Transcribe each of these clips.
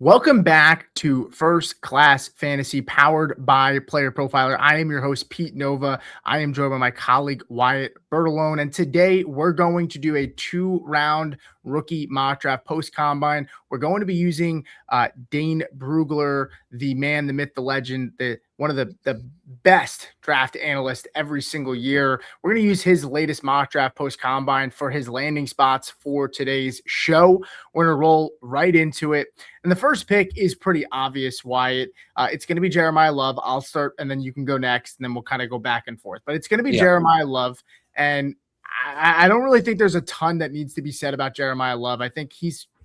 Welcome back to First Class Fantasy powered by Player Profiler. I am your host, Pete Nova. I am joined by my colleague, Wyatt Bertolone. And today we're going to do a 2-round rookie mock draft post-combine. We're going to be using Dane Brugler, the man, the myth, the legend, one of the best draft analysts every single year. We're going to use his latest mock draft post-combine for his landing spots for today's show. We're going to roll right into it. And the first pick is pretty obvious, Wyatt. It's going to be Jeremiyah Love. I'll start, and then you can go next, and then we'll kind of go back and forth. But it's going to be Jeremiyah Love. And I don't really think there's a ton that needs to be said about Jeremiyah Love. I think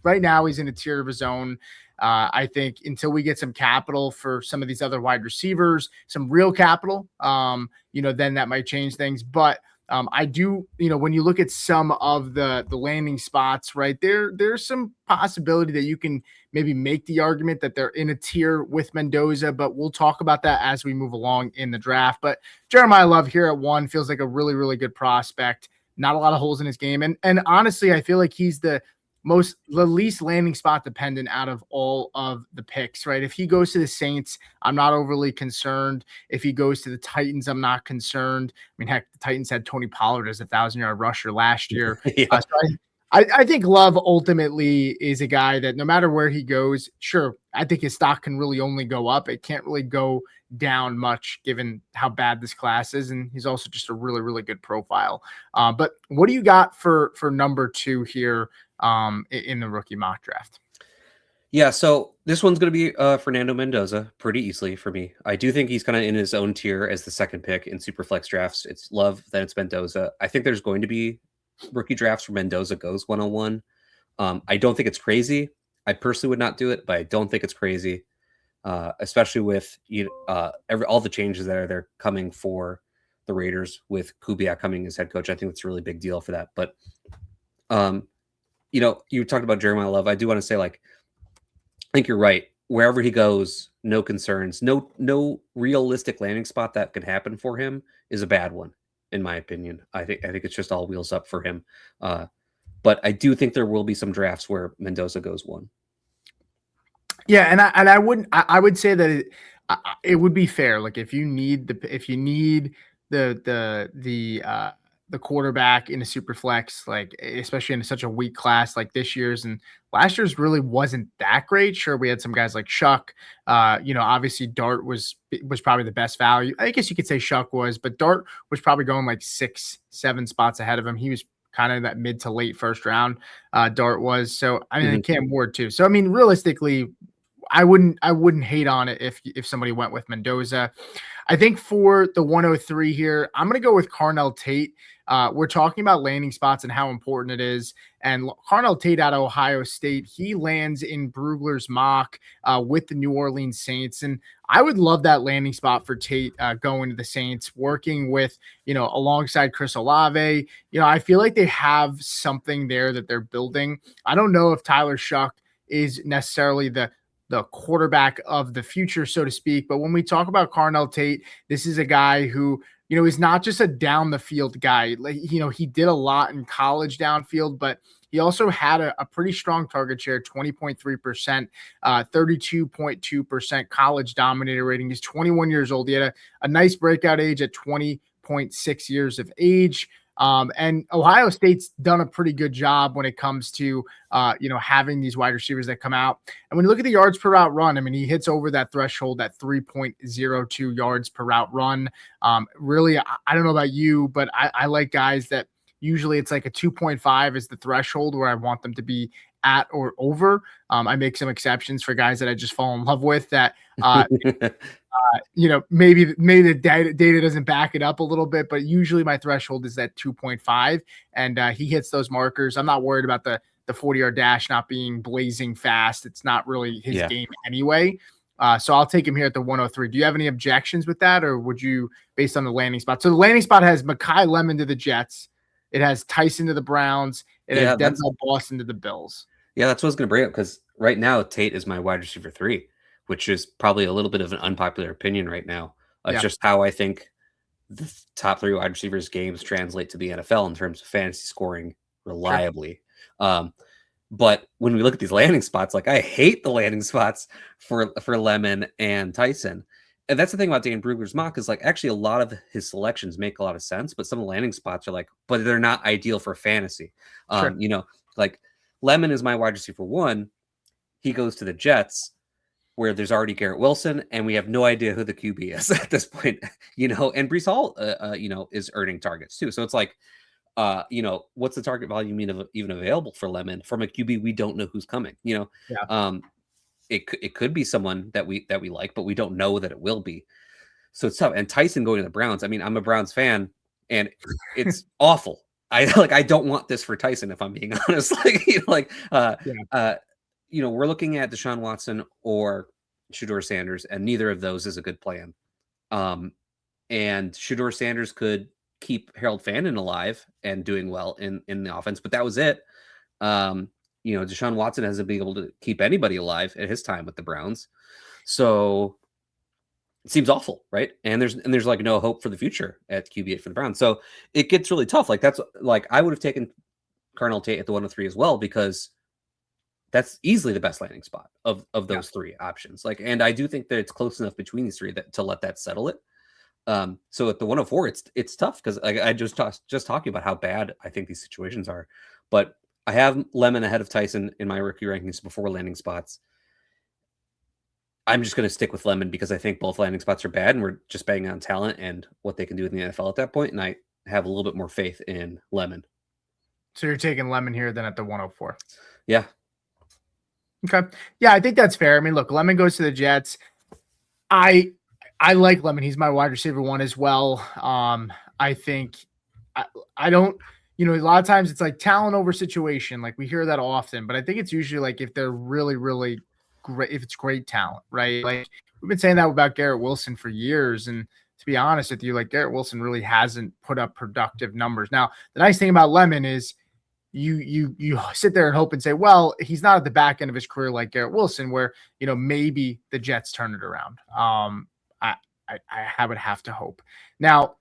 right now he's in a tier of his own. I think until we get some capital for some of these other wide receivers, some real capital, then that might change things. But I do, when you look at some of the landing spots, right there's some possibility that you can maybe make the argument that they're in a tier with Mendoza, but we'll talk about that as we move along in the draft. But Jeremiyah Love here at 1 feels like a really, really good prospect. Not a lot of holes in his game. And honestly, I feel like he's the least landing spot dependent out of all of the picks, right? If he goes to the Saints, I'm not overly concerned. If he goes to the Titans, I'm not concerned. I mean, heck, the Titans had Tony Pollard as a 1,000-yard rusher last year. So I think Love ultimately is a guy that no matter where he goes, sure, I think his stock can really only go up. It can't really go down much given how bad this class is. And he's also just a really, really good profile. But what do you got for number 2 here in the rookie mock draft? Yeah, so this one's going to be Fernando Mendoza pretty easily for me. I do think he's kind of in his own tier as the second pick in Superflex drafts. It's Love, then it's Mendoza. I think there's going to be rookie drafts where Mendoza goes 101. I don't think it's crazy. I personally would not do it, but I don't think it's crazy, especially with all the changes that are coming for the Raiders with Kubiak coming as head coach. I think that's a really big deal for that. But you talked about Jeremiah Love. I do want to say, I think you're right. Wherever he goes, no concerns. No realistic landing spot that could happen for him is a bad one, in my opinion. I think it's just all wheels up for him. But I do think there will be some drafts where Mendoza goes 1. Yeah, and I would say that it would be fair. Like if you need the quarterback in a super flex, like especially in such a weak class like this year's, and last year's really wasn't that great. Sure, we had some guys like Shuck. Obviously Dart was probably the best value. I guess you could say Shuck was, but Dart was probably going like 6-7 spots ahead of him. He was kind of that mid to late first round. Dart was. So I mean, Cam Ward too. So I mean, realistically, I wouldn't hate on it if somebody went with Mendoza. I think for the 103 here, I'm going to go with Carnell Tate. We're talking about landing spots and how important it is. And Carnell Tate out of Ohio State, he lands in Brugler's mock with the New Orleans Saints. And I would love that landing spot for Tate going to the Saints, working with, alongside Chris Olave. I feel like they have something there that they're building. I don't know if Tyler Shuck is necessarily the quarterback of the future, so to speak. But when we talk about Carnell Tate, this is a guy who, is not just a down the field guy. Like, he did a lot in college downfield, but he also had a pretty strong target share, 20.3%, 32.2% college dominator rating. He's 21 years old. He had a nice breakout age at 20.6 years of age. And Ohio State's done a pretty good job when it comes to, having these wide receivers that come out. And when you look at the yards per route run, I mean, he hits over that threshold at 3.02 yards per route run. Really, I don't know about you, but I like guys that usually it's like a 2.5 is the threshold where I want them to be at or over. I make some exceptions for guys that I just fall in love with that, maybe the data doesn't back it up a little bit, but usually my threshold is at 2.5, and he hits those markers. I'm not worried about the 40-yard dash not being blazing fast. It's not really his game anyway. So I'll take him here at the 103. Do you have any objections with that, or would you, based on the landing spot? So the landing spot has Makai Lemon to the Jets. It has Tyson to the Browns. It has Denzel Boston to the Bills. Yeah, that's what I was going to bring up, because right now Tate is my wide receiver 3, which is probably a little bit of an unpopular opinion right now. It's just how I think the top 3 wide receivers games translate to the NFL in terms of fantasy scoring reliably. But when we look at these landing spots, like I hate the landing spots for Lemon and Tyson. And that's the thing about Dan Brugler's mock is like actually a lot of his selections make a lot of sense, but some of the landing spots are like, but they're not ideal for fantasy. Sure. You know, like Lemon is my wide receiver 1. He goes to the Jets, where there's already Garrett Wilson, and we have no idea who the QB is at this point. You know, and Breece Hall, you know, is earning targets too. So it's like, you know, what's the target volume even available for Lemon from a QB we don't know who's coming? You know, Yeah. it could be someone that we like, but we don't know that it will be. So it's tough. And Tyson going to the Browns. I mean, I'm a Browns fan, and it's awful. I don't want this for Tyson, if I'm being honest. Like, you know, like you know, we're looking at Deshaun Watson or Shedeur Sanders, and neither of those is a good plan. And Shedeur Sanders could keep Harold Fannin alive and doing well in the offense, but that was it. You know, Deshaun Watson hasn't been able to keep anybody alive at his time with the Browns. So it seems awful, right? And there's like no hope for the future at QB8 for the Browns. So it gets really tough. Like that's like I would have taken Carnell Tate at the 103 as well, because that's easily the best landing spot of those 3 options. Like, and I do think that it's close enough between these 3 that to let that settle it. So at the 104, it's tough because I just talking about how bad I think these situations are. But I have Lemon ahead of Tyson in my rookie rankings before landing spots. I'm just going to stick with Lemon because I think both landing spots are bad, and we're just betting on talent and what they can do in the NFL at that point. And I have a little bit more faith in Lemon. So you're taking Lemon here then at the 104. Yeah. Okay. Yeah, I think that's fair. I mean, look, Lemon goes to the Jets. I like Lemon. He's my wide receiver 1 as well. I think I don't, you know, a lot of times it's like talent over situation. Like we hear that often, but I think it's usually like if they're really, really great, if it's great talent, right? Like we've been saying that about Garrett Wilson for years. And to be honest with you, like Garrett Wilson really hasn't put up productive numbers. Now, the nice thing about Lemon is you sit there and hope and say, well, he's not at the back end of his career like Garrett Wilson, where, you know, maybe the Jets turn it around. I would have to hope. Now,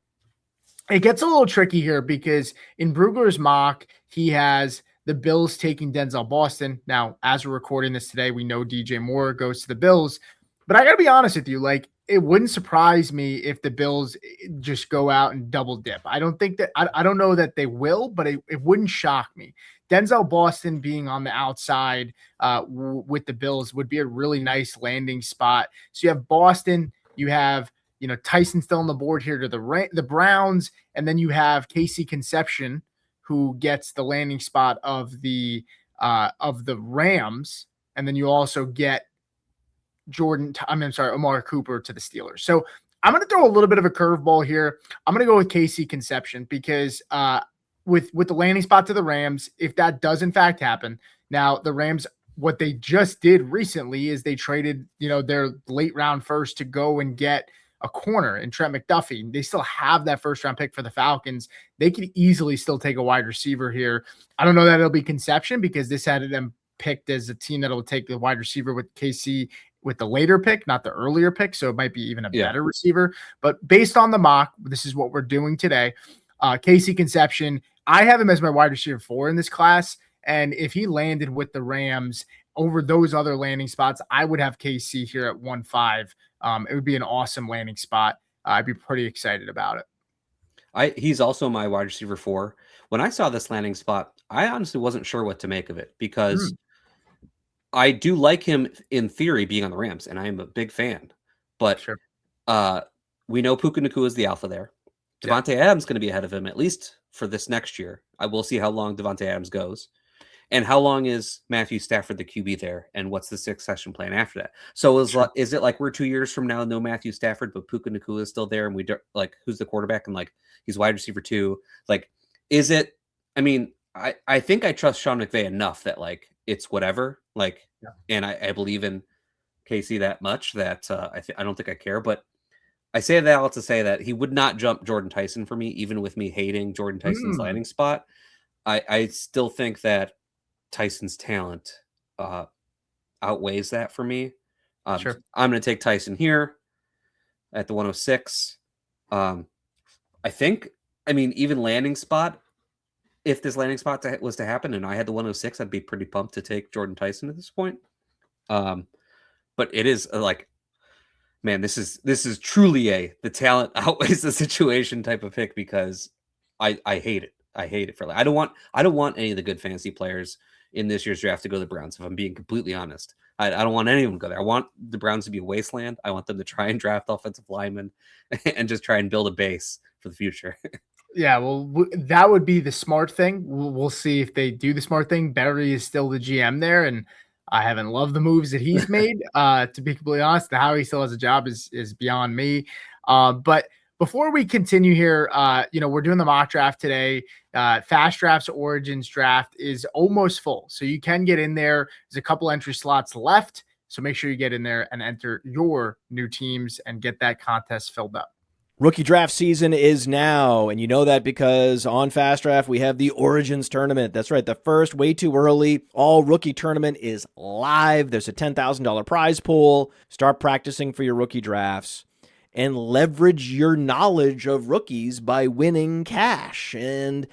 it gets a little tricky here because in Brugler's mock, he has the Bills taking Denzel Boston. Now, as we're recording this today, we know DJ Moore goes to the Bills. But I got to be honest with you, like, it wouldn't surprise me if the Bills just go out and double dip. I don't think that I don't know that they will, but it wouldn't shock me. Denzel Boston being on the outside with the Bills would be a really nice landing spot. So you have Boston, you have, you know, Tyson still on the board here to the Browns, and then you have Casey Concepcion, who gets the landing spot of the Rams, and then you also get Omar Cooper to the Steelers. So I'm going to throw a little bit of a curveball here. I'm going to go with Casey Concepcion because with the landing spot to the Rams, if that does in fact happen, now the Rams, what they just did recently is they traded, you know, their late round first to go and get a corner in Trent McDuffie. They still have that first round pick for the Falcons. They could easily still take a wide receiver here. I don't know that it'll be Concepcion because this had them picked as a team that will take the wide receiver with KC with the later pick, not the earlier pick. So it might be even a better receiver. But based on the mock, this is what we're doing today. Casey Concepcion, I have him as my wide receiver 4 in this class. And if he landed with the Rams over those other landing spots, I would have KC here at 1-5. It would be an awesome landing spot. I'd be pretty excited about it. He's also my wide receiver 4. When I saw this landing spot, I honestly wasn't sure what to make of it because I do like him in theory being on the Rams, and I am a big fan. But we know Puka Nacua is the alpha there. Devontae Adams is going to be ahead of him, at least for this next year. I will see how long Devontae Adams goes. And how long is Matthew Stafford the QB there? And what's the succession plan after that? So is it like we're 2 years from now, no Matthew Stafford, but Puka Nacua is still there? And we don't like who's the quarterback? And like he's wide receiver 2. Like, is it? I mean, I think I trust Sean McVay enough that like it's whatever. Like, and I believe in KC that much that I don't think I care. But I say that all to say that he would not jump Jordyn Tyson for me, even with me hating Jordyn Tyson's landing spot. I still think that Tyson's talent outweighs that for me. I'm going to take Tyson here at the 106. I think, I mean, even landing spot, if this landing spot was to happen and I had the 106, I'd be pretty pumped to take Jordyn Tyson at this point. But it is like, man, this is truly the talent outweighs the situation type of pick, because I hate it. I hate it for like, I don't want any of the good fantasy players in this year's draft to go to the Browns. If I'm being completely honest, I don't want anyone to go there. I want the Browns to be a wasteland. I want them to try and draft offensive linemen and just try and build a base for the future. Yeah, well, that would be the smart thing. We'll see if they do the smart thing. Berry is still the GM there, and I haven't loved the moves that he's made. To be completely honest, how he still has a job is beyond me. But before we continue here, we're doing the mock draft today. Fast Drafts Origins draft is almost full, so you can get in there. There's a couple entry slots left, so make sure you get in there and enter your new teams and get that contest filled up. Rookie draft season is now, and you know that because on Fast Draft, we have the Origins tournament. That's right, the first, way too early, all rookie tournament is live. There's a $10,000 prize pool. Start practicing for your rookie drafts and leverage your knowledge of rookies by winning cash. And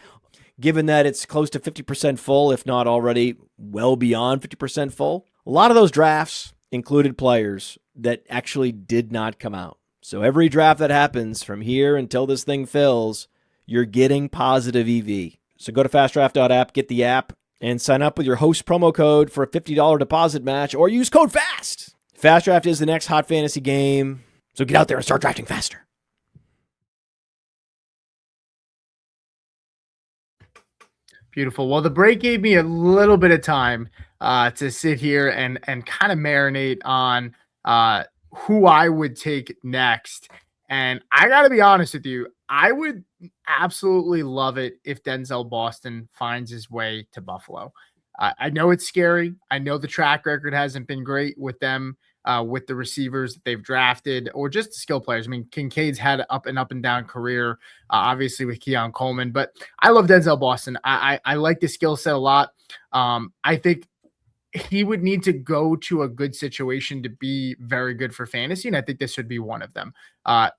given that it's close to 50% full, if not already well beyond 50% full, a lot of those drafts included players that actually did not come out. So every draft that happens from here until this thing fills, you're getting positive EV. So go to fastdraft.app, get the app, and sign up with your host promo code for a $50 deposit match, or use code FAST. Fast Draft is the next hot fantasy game, so get out there and start drafting faster. Beautiful. Well, the break gave me a little bit of time to sit here and kind of marinate on who I would take next. And I got to be honest with you, I would absolutely love it if Denzel Boston finds his way to Buffalo. I know it's scary. I know the track record hasn't been great with them, with the receivers that they've drafted, or just skill players. I mean, Kincaid's had an up and down career, obviously with Kenyon Coleman, but I love Denzel Boston. I like the skill set a lot. I think he would need to go to a good situation to be very good for fantasy, and I think this would be one of them.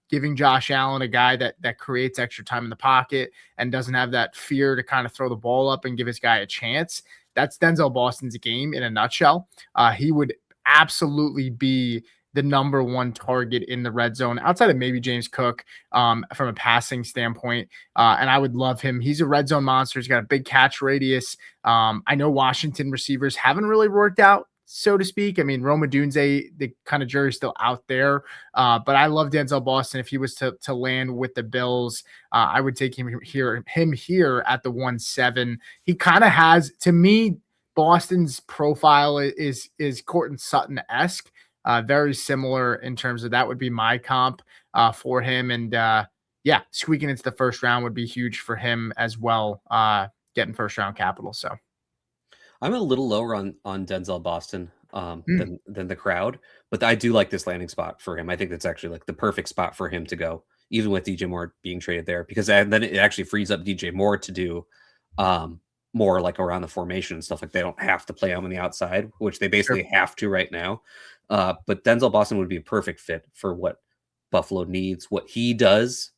Giving Josh Allen, a guy that creates extra time in the pocket and doesn't have that fear to kind of throw the ball up and give his guy a chance. That's Denzel Boston's game in a nutshell. He would absolutely be the number one target in the red zone outside of maybe James Cook from a passing standpoint. And I would love him. He's a red zone monster. He's got a big catch radius. I know Washington receivers haven't really worked out, so to speak. I mean, Rome Odunze, the kind of jury's still out there. But I love Denzel Boston. If he was to land with the Bills, I would take him here at the 1-7. He kind of has, to me, Boston's profile is Courtland Sutton-esque. Very similar in terms of that would be my comp for him. And squeaking into the first round would be huge for him as well, getting first round capital. So I'm a little lower on Denzel Boston than the crowd, but I do like this landing spot for him. I think that's actually like the perfect spot for him to go, even with DJ Moore being traded there, because then it actually frees up DJ Moore to do more like around the formation and stuff. Like they don't have to play him on the outside, which they basically have to right now. But Denzel Boston would be a perfect fit for what Buffalo needs, what he does,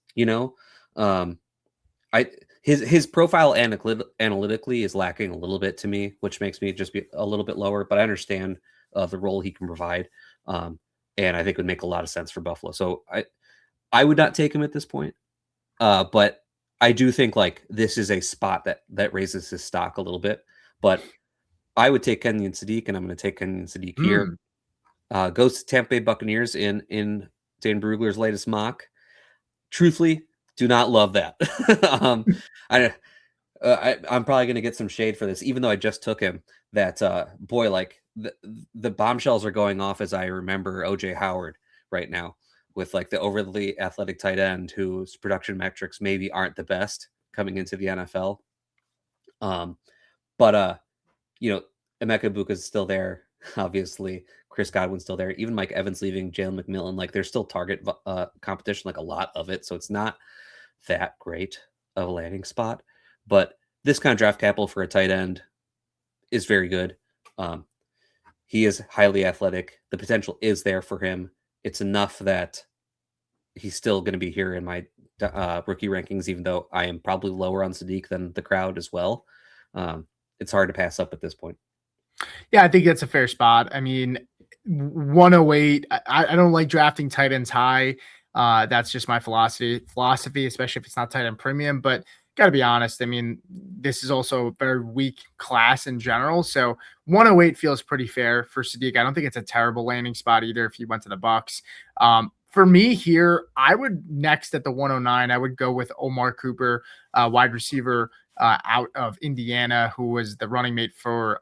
his profile analytically is lacking a little bit to me, which makes me just be a little bit lower, but I understand the role he can provide. And I think it would make a lot of sense for Buffalo. So I would not take him at this point. But I do think like this is a spot that raises his stock a little bit, but I would take Kenyon Sadiq, and I'm going to take Kenyon Sadiq here. Goes to Tampa Bay Buccaneers in Dan Brugler's latest mock. Truthfully, do not love that. I'm probably going to get some shade for this, even though I just took him. That boy, like the bombshells are going off as I remember OJ Howard right now, with like the overly athletic tight end whose production metrics maybe aren't the best coming into the NFL. But Emeka Egbuka's still there, obviously. Chris Godwin's still there. Even Mike Evans leaving, Jalen McMillan, like there's still target competition, like a lot of it. So it's not that great of a landing spot. But this kind of draft capital for a tight end is very good. He is highly athletic. The potential is there for him. It's enough that he's still going to be here in my rookie rankings, even though I am probably lower on Sadiq than the crowd as well. It's hard to pass up at this point. Yeah, I think that's a fair spot. I mean, 108. I don't like drafting tight ends high. That's just my philosophy, especially if it's not tight end premium. But got to be honest. I mean, this is also a very weak class in general. So 108 feels pretty fair for Sadiq. I don't think it's a terrible landing spot either if he went to the Bucks. For me here, I would next at the 109, I would go with Omar Cooper, wide receiver out of Indiana, who was the running mate for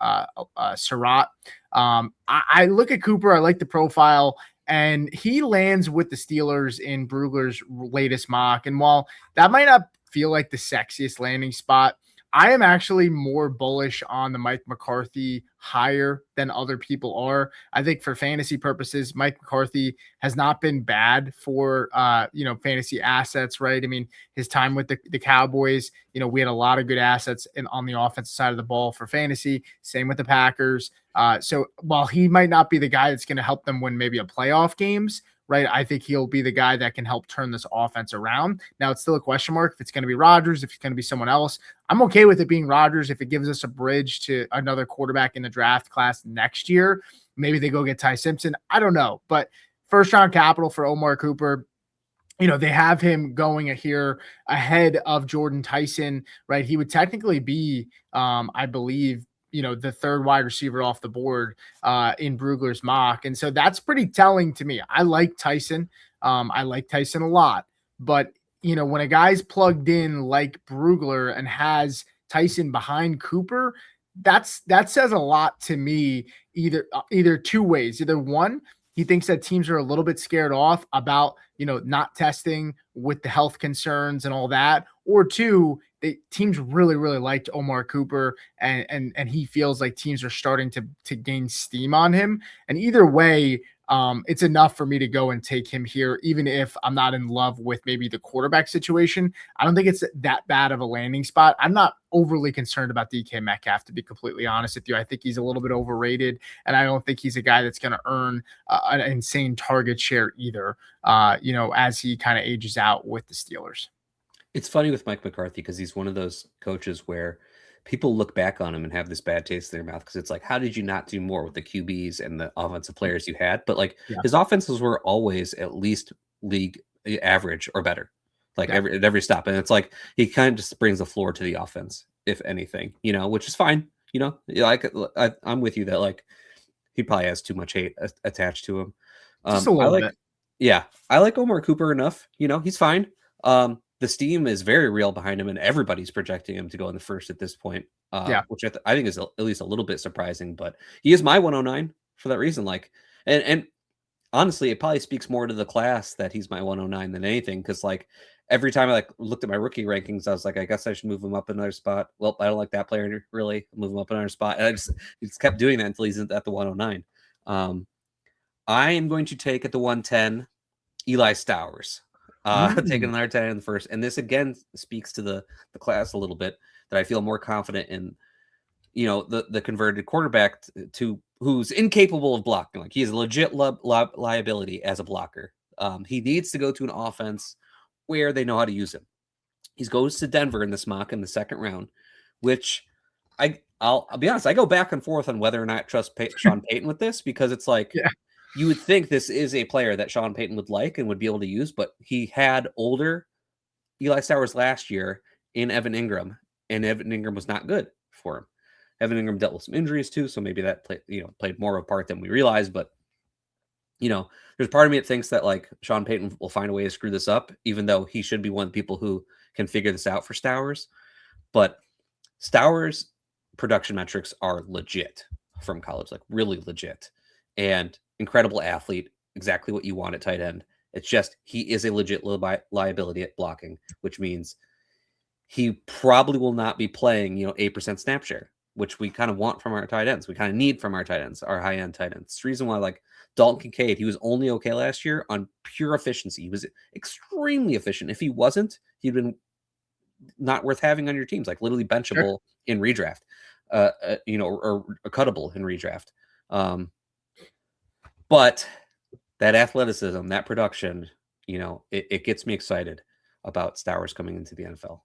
Sarratt. I look at Cooper. I like the profile, and he lands with the Steelers in Brugler's latest mock. And while that might not feel like the sexiest landing spot, I am actually more bullish on the Mike McCarthy hire than other people are. I think for fantasy purposes, Mike McCarthy has not been bad for fantasy assets, right? I mean, his time with the Cowboys, we had a lot of good assets on the offensive side of the ball for fantasy. Same with the Packers. So while he might not be the guy that's going to help them win maybe a playoff games, right, I think he'll be the guy that can help turn this offense around. Now, it's still a question mark if it's going to be Rodgers, if it's going to be someone else. I'm okay with it being Rodgers if it gives us a bridge to another quarterback in the draft class next year. Maybe they go get Ty Simpson. I don't know. But first-round capital for Omar Cooper, they have him going here ahead of Jordyn Tyson, right? He would technically be, I believe, the third wide receiver off the board in Brugler's mock. And so that's pretty telling to me. I like Tyson. I like Tyson a lot. But, when a guy's plugged in like Brugler and has Tyson behind Cooper, that says a lot to me either two ways. Either one, he thinks that teams are a little bit scared off about, not testing with the health concerns and all that. Or two, teams really, really liked Omar Cooper and he feels like teams are starting to gain steam on him. And either way, it's enough for me to go and take him here, even if I'm not in love with maybe the quarterback situation. I don't think it's that bad of a landing spot. I'm not overly concerned about DK Metcalf, to be completely honest with you. I think he's a little bit overrated, and I don't think he's a guy that's going to earn an insane target share either, as he kind of ages out with the Steelers. It's funny with Mike McCarthy because he's one of those coaches where people look back on him and have this bad taste in their mouth because it's like, how did you not do more with the QBs and the offensive players you had? But his offenses were always at least league average or better, at every stop. And it's like he kind of just brings the floor to the offense, if anything, which is fine. I'm with you that he probably has too much hate attached to him. Just a little bit. Yeah, I like Omar Cooper enough. He's fine. The steam is very real behind him, and everybody's projecting him to go in the first at this point. Which I think is at least a little bit surprising. But he is my 109 for that reason. And honestly, it probably speaks more to the class that he's my 109 than anything. Because every time I looked at my rookie rankings, I was like, I guess I should move him up another spot. Well, I don't like that player really. Move him up another spot, and I just kept doing that until he's at the 109. I am going to take at the 110 Eli Stowers. Taking another 10 in the first, and this again speaks to the class a little bit that I feel more confident in. The converted quarterback to who's incapable of blocking. He is a legit liability as a blocker. He needs to go to an offense where they know how to use him. He goes to Denver in this mock in the second round, which I'll be honest, I go back and forth on whether or not I trust Sean Payton with this because it's you would think this is a player that Sean Payton would like and would be able to use, but he had older Eli Stowers last year in Evan Ingram, and Evan Ingram was not good for him. Evan Ingram dealt with some injuries too, so maybe that played more of a part than we realized. But there's part of me that thinks that Sean Payton will find a way to screw this up, even though he should be one of the people who can figure this out for Stowers. But Stowers' production metrics are legit from college, really legit. And incredible athlete, exactly what you want at tight end. It's just he is a legit liability at blocking, which means he probably will not be playing 8% snap share, which we kind of want from our tight ends. We kind of need from our tight ends, our high end tight ends. It's the reason why Dalton Kincaid, he was only okay last year on pure efficiency. He was extremely efficient. If he wasn't, he'd been not worth having on your teams, literally benchable in redraft, or cuttable in redraft. But that athleticism, that production, it gets me excited. about Stowers coming into the NFL.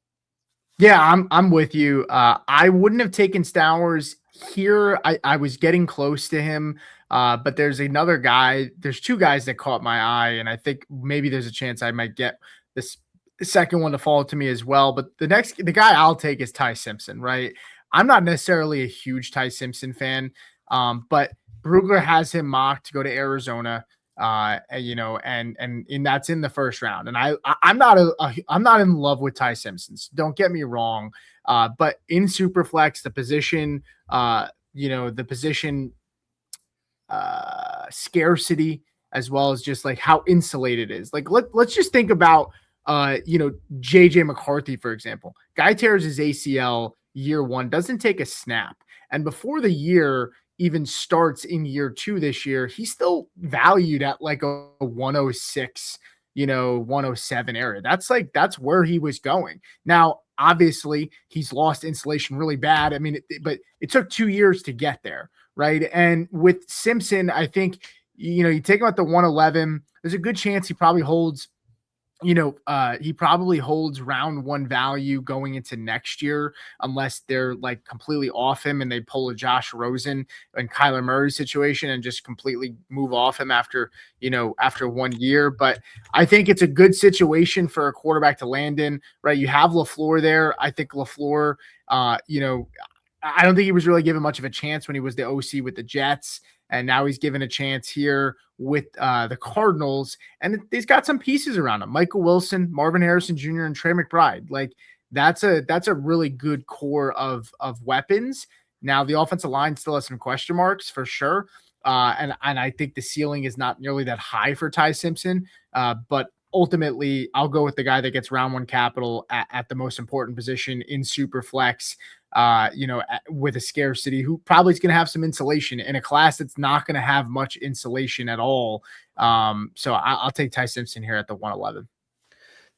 Yeah, I'm with you. I wouldn't have taken Stowers here. I was getting close to him, but there's another guy. There's two guys that caught my eye, and I think maybe there's a chance I might get this second one to fall to me as well. But the guy I'll take is Ty Simpson, right? I'm not necessarily a huge Ty Simpson fan, but Brugler has him mocked to go to Arizona. And that's in the first round. And I'm not in love with Ty Simpsons. Don't get me wrong. But in Superflex, the position scarcity, as well as just like how insulated it is. Like let's just think about JJ McCarthy, for example. Guy tears his ACL year one, doesn't take a snap. And before the year even starts in year two this year, he's still valued at like a 106, 107 area. That's where he was going. Now, obviously, he's lost insulation really bad. I mean, but it took 2 years to get there, right? And with Simpson, I think, you take him at the 111. There's a good chance he probably holds round one value going into next year, unless they're like completely off him and they pull a Josh Rosen and Kyler Murray situation and just completely move off him after 1 year. But I think it's a good situation for a quarterback to land in, right? You have LaFleur there. I think LaFleur, I don't think he was really given much of a chance when he was the OC with the Jets. And now he's given a chance here with the Cardinals. And he's got some pieces around him. Michael Wilson, Marvin Harrison Jr., and Trey McBride. Like that's a really good core of weapons. Now the offensive line still has some question marks for sure. And I think the ceiling is not nearly that high for Ty Simpson. But ultimately, I'll go with the guy that gets round one capital at the most important position in Superflex. With a scarcity, who probably is going to have some insulation in a class that's not going to have much insulation at all. So I'll take Ty Simpson here at the 111.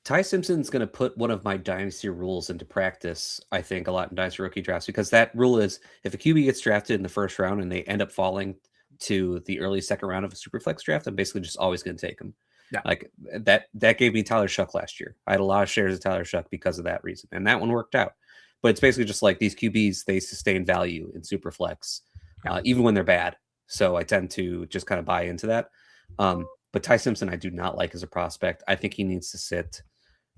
Ty Simpson's going to put one of my dynasty rules into practice, I think, a lot in dynasty rookie drafts, because that rule is if a QB gets drafted in the first round and they end up falling to the early second round of a Superflex draft, I'm basically just always going to take them. Yeah. Like that gave me Tyler Shuck last year. I had a lot of shares of Tyler Shuck because of that reason, and that one worked out. But it's basically just like these QBs, they sustain value in Superflex, even when they're bad. So I tend to just kind of buy into that. But Ty Simpson, I do not like as a prospect. I think he needs to sit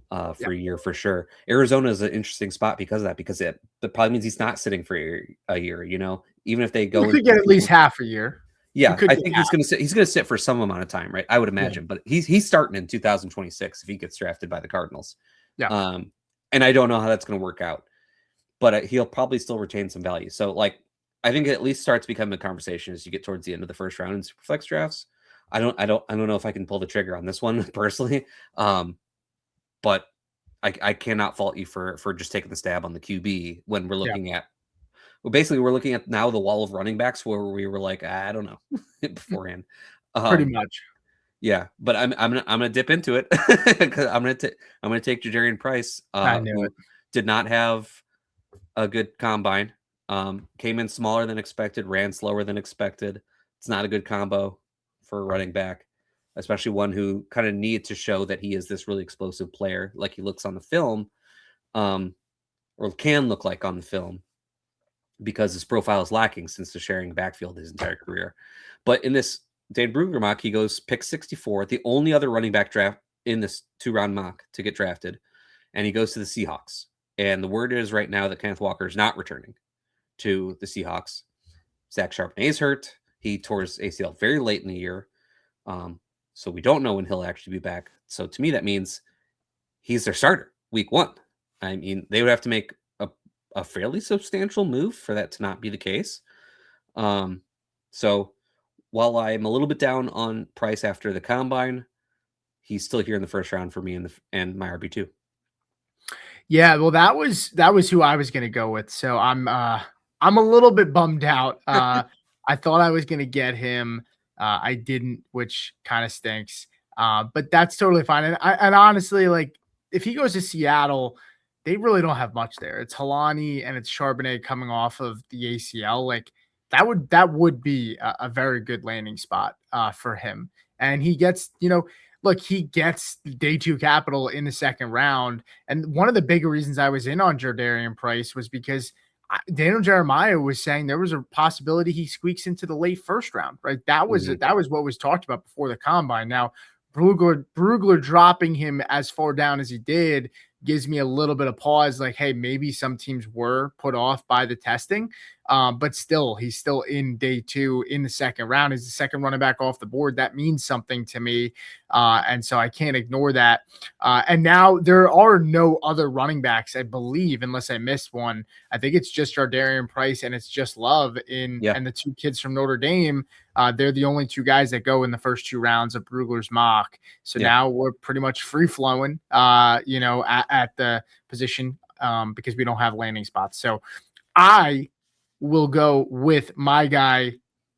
for a year for sure. Arizona is an interesting spot because of that, because that probably means he's not sitting for a year, even if they go. You could get at least half a year. Yeah, I think he's going to sit. He's going to sit for some amount of time, right? I would imagine, but he's starting in 2026 if he gets drafted by the Cardinals. Yeah, and I don't know how that's going to work out. But he'll probably still retain some value. So, like, I think it at least starts becoming a conversation as you get towards the end of the first round in Superflex drafts. I don't know if I can pull the trigger on this one personally, but I cannot fault you for just taking the stab on the QB when we're looking at. Well, basically, we're looking at now the wall of running backs where we were like, I don't know beforehand. Pretty much. Yeah, but I'm gonna dip into it because I'm gonna take Jadarian Price. I knew it. Did not have a good combine, came in smaller than expected, ran slower than expected. It's not a good combo for a running back, especially one who kind of needs to show that he is this really explosive player like he looks on the film, or can look like on the film, because his profile is lacking since the sharing backfield his entire career. But in this Dane Brugler mock, he goes pick 64, the only other running back draft in this 2-round mock to get drafted, and he goes to the Seahawks. And the word is right now that Kenneth Walker is not returning to the Seahawks. Zach Charbonnet is hurt. He tore his ACL very late in the year. So we don't know when he'll actually be back. So to me, that means he's their starter week 1. I mean, they would have to make a fairly substantial move for that to not be the case. So while I'm a little bit down on Price after the combine, he's still here in the first round for me and my RB2. Yeah, well, that was who I was going to go with. So I'm a little bit bummed out. I thought I was going to get him. I didn't, which kind of stinks. But that's totally fine. And honestly, like if he goes to Seattle, they really don't have much there. It's Helani and it's Charbonnet coming off of the ACL. Like that would be a very good landing spot for him. And he gets, look, he gets day 2 capital in the second round. And one of the bigger reasons I was in on Jadarian Price was because Daniel Jeremiah was saying there was a possibility he squeaks into the late first round, right? That was what was talked about before the combine. Now, Brugler dropping him as far down as he did gives me a little bit of pause, like, hey, maybe some teams were put off by the testing. But still, he's still in day 2 in the second round. He's the second running back off the board. That means something to me. And so I can't ignore that. And now there are no other running backs, I believe, unless I missed one. I think it's just Jadarian Price and it's just Love and the 2 kids from Notre Dame. They're the only 2 guys that go in the first 2 rounds of Brugler's mock. So now we're pretty much free flowing, at the position because we don't have landing spots. So I will go with my guy,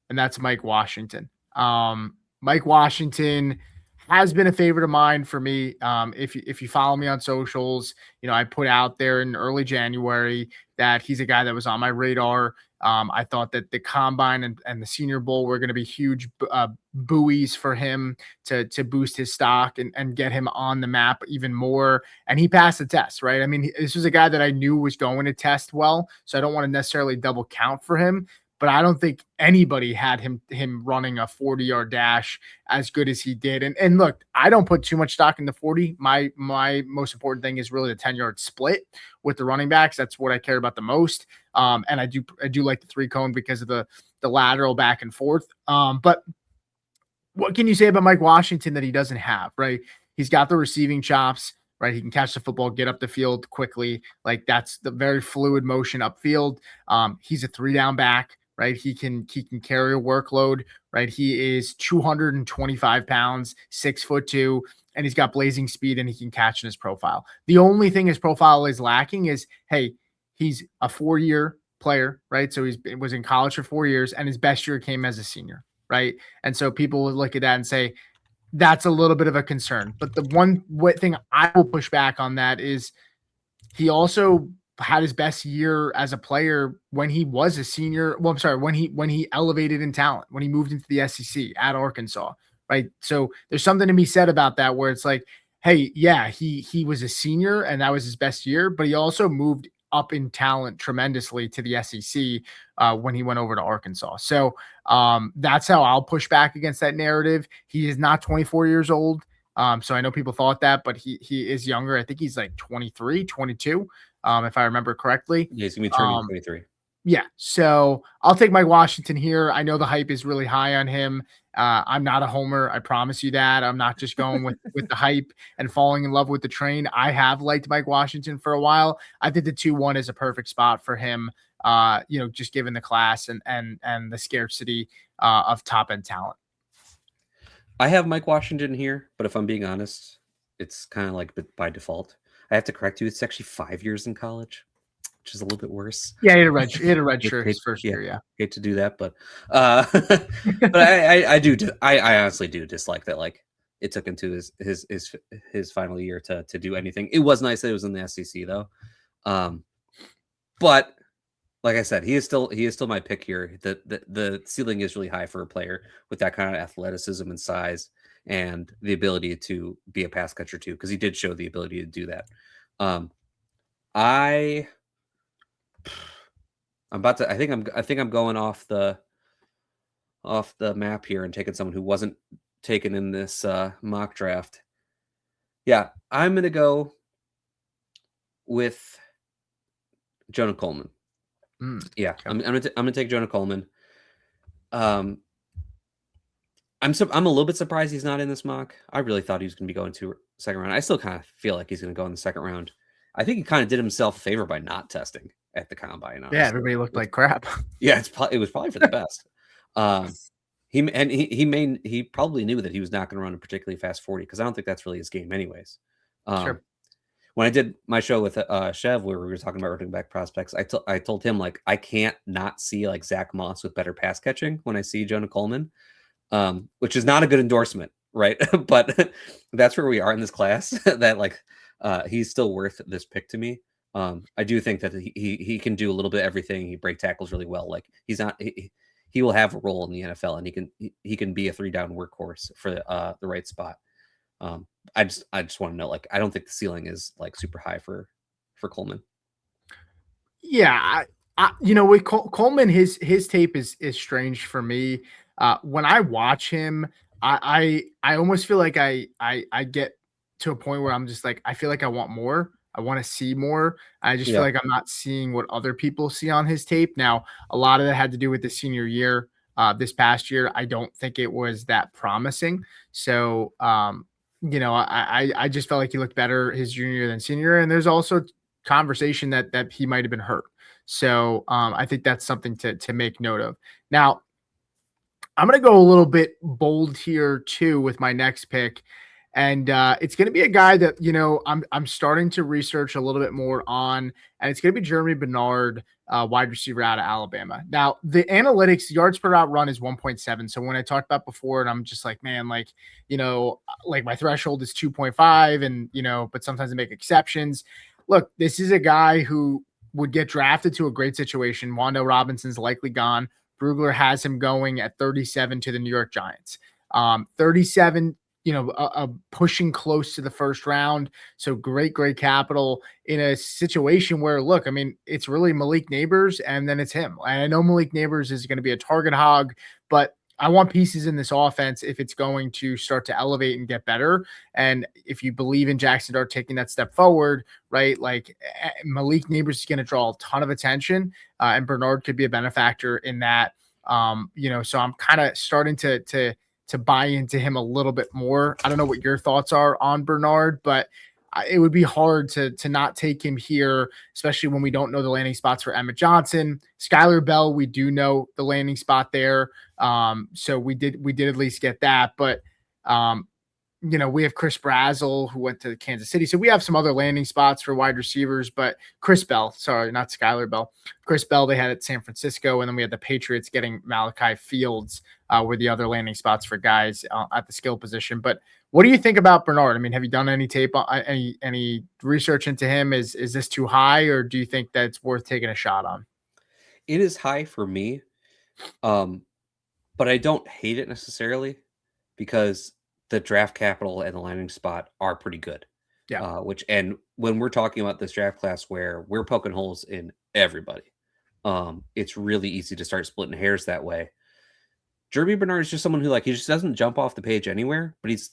and that's Mike Washington. Mike Washington has been a favorite of mine for me. If you follow me on socials, I put out there in early January that he's a guy that was on my radar. I thought that the combine and the Senior Bowl were going to be huge buoys for him to boost his stock and get him on the map even more. And he passed the test, right? I mean, this was a guy that I knew was going to test well, so I don't want to necessarily double count for him. But I don't think anybody had him running a 40-yard dash as good as he did. And look, I don't put too much stock in the 40. My most important thing is really the 10-yard split with the running backs. That's what I care about the most. And I do like the 3-cone because of the lateral back and forth. But what can you say about Mike Washington that he doesn't have, right? He's got the receiving chops, right? He can catch the football, get up the field quickly. Like, that's the very fluid motion upfield. He's a 3-down back. Right. He can carry a workload, right? He is 225 pounds, 6'2", and he's got blazing speed and he can catch in his profile. The only thing his profile is lacking is, hey, he's a 4-year player, right? So he was in college for 4 years and his best year came as a senior, right? And so people would look at that and say, that's a little bit of a concern. But the one thing I will push back on that is he also had his best year as a player when he was a senior. Well, I'm sorry, when he elevated in talent, when he moved into the SEC at Arkansas, right? So there's something to be said about that where it's like, hey, yeah, he was a senior and that was his best year, but he also moved up in talent tremendously to the SEC when he went over to Arkansas. So that's how I'll push back against that narrative. He is not 24 years old. So I know people thought that, but he is younger. I think he's like 23, 22. If I remember correctly. Yeah, he's going to be turning 23. Yeah. So I'll take Mike Washington here. I know the hype is really high on him. I'm not a homer. I promise you that. I'm not just going with the hype and falling in love with the train. I have liked Mike Washington for a while. I think the 2-1 is a perfect spot for him, just given the class and the scarcity of top-end talent. I have Mike Washington here, but if I'm being honest, it's kind of like by default. I have to correct you. It's actually 5 years in college, which is a little bit worse. Yeah, he had a red shirt his first year. Yeah, hate to do that, but but I honestly do dislike that. Like, it took him to his final year to do anything. It was nice that it was in the SEC though. But like I said, he is still my pick here. The ceiling is really high for a player with that kind of athleticism and size and the ability to be a pass catcher too, because he did show the ability to do that. I think I'm going off the map here and taking someone who wasn't taken in this mock draft. Yeah, I'm gonna go with Jonah Coleman. Yeah, okay. I'm gonna take Jonah Coleman. I'm a little bit surprised he's not in this mock. I really thought he was going to be going to second round. I still kind of feel like he's going to go in the second round. I think he kind of did himself a favor by not testing at the combine. Honestly. Yeah, everybody looked like crap. Yeah, it was probably for the best. He probably knew that he was not going to run a particularly fast 40 because I don't think that's really his game, anyways. Sure. When I did my show with Chev, where we were talking about running back prospects, I told him, like, I can't not see like Zach Moss with better pass catching when I see Jonah Coleman. Which is not a good endorsement, right? But that's where we are in this class. That like he's still worth this pick to me. I do think that he can do a little bit of everything. He break tackles really well. Like he will have a role in the NFL, and he can be a 3-down workhorse for the right spot. I just want to know, like, I don't think the ceiling is like super high for Coleman. Yeah, with Coleman, his tape is strange for me. When I watch him, I almost feel like I get to a point where I'm just like, I feel like I want more. I want to see more. I just feel like I'm not seeing what other people see on his tape. Now, a lot of that had to do with the senior year. This past year, I don't think it was that promising. So, I just felt like he looked better his junior year than senior. And there's also conversation that he might have been hurt. So I think that's something to make note of. Now, I'm going to go a little bit bold here too with my next pick. And it's going to be a guy that, I'm starting to research a little bit more on, and it's going to be Germie Bernard, wide receiver out of Alabama. Now, the analytics yards per route run is 1.7. So when I talked about before, and I'm just like, man, like my threshold is 2.5, and, but sometimes I make exceptions. Look, this is a guy who would get drafted to a great situation. Wando Robinson's likely gone. Brugler has him going at 37 to the New York Giants. 37, pushing close to the first round. So great capital in a situation where, look, I mean, it's really Malik Neighbors and then it's him. And I know Malik Neighbors is going to be a target hog, but I want pieces in this offense if it's going to start to elevate and get better. And if you believe in Jackson Dart taking that step forward, right, like Malik Neighbors is going to draw a ton of attention, and Bernard could be a benefactor in that. So I'm kind of starting to buy into him a little bit more. I don't know what your thoughts are on Bernard, but it would be hard to not take him here, especially when we don't know the landing spots for Emmett Johnson. Skylar Bell, we do know the landing spot there. So we did at least get that. But, we have Chris Brazzell, who went to Kansas City. So we have some other landing spots for wide receivers, but Chris Bell, sorry, not Skylar Bell. Chris Bell, they had at San Francisco. And then we had the Patriots getting Malachai Fields, were the other landing spots for guys at the skill position. But what do you think about Bernard? I mean, have you done any tape, any research into him? Is this too high, or do you think that it's worth taking a shot on? It is high for me, but I don't hate it necessarily because the draft capital and the landing spot are pretty good. Yeah. And when we're talking about this draft class where we're poking holes in everybody, it's really easy to start splitting hairs that way. Germie Bernard is just someone who, he just doesn't jump off the page anywhere, but he's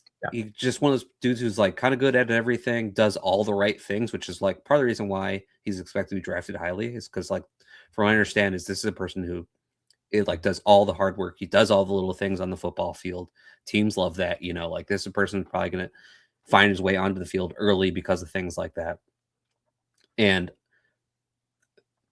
just one of those dudes who's kind of good at everything, does all the right things, which is part of the reason why he's expected to be drafted highly, is because from what I understand is this is a person who does all the hard work. He does all the little things on the football field. Teams love that, this is a person who's probably going to find his way onto the field early because of things like that. And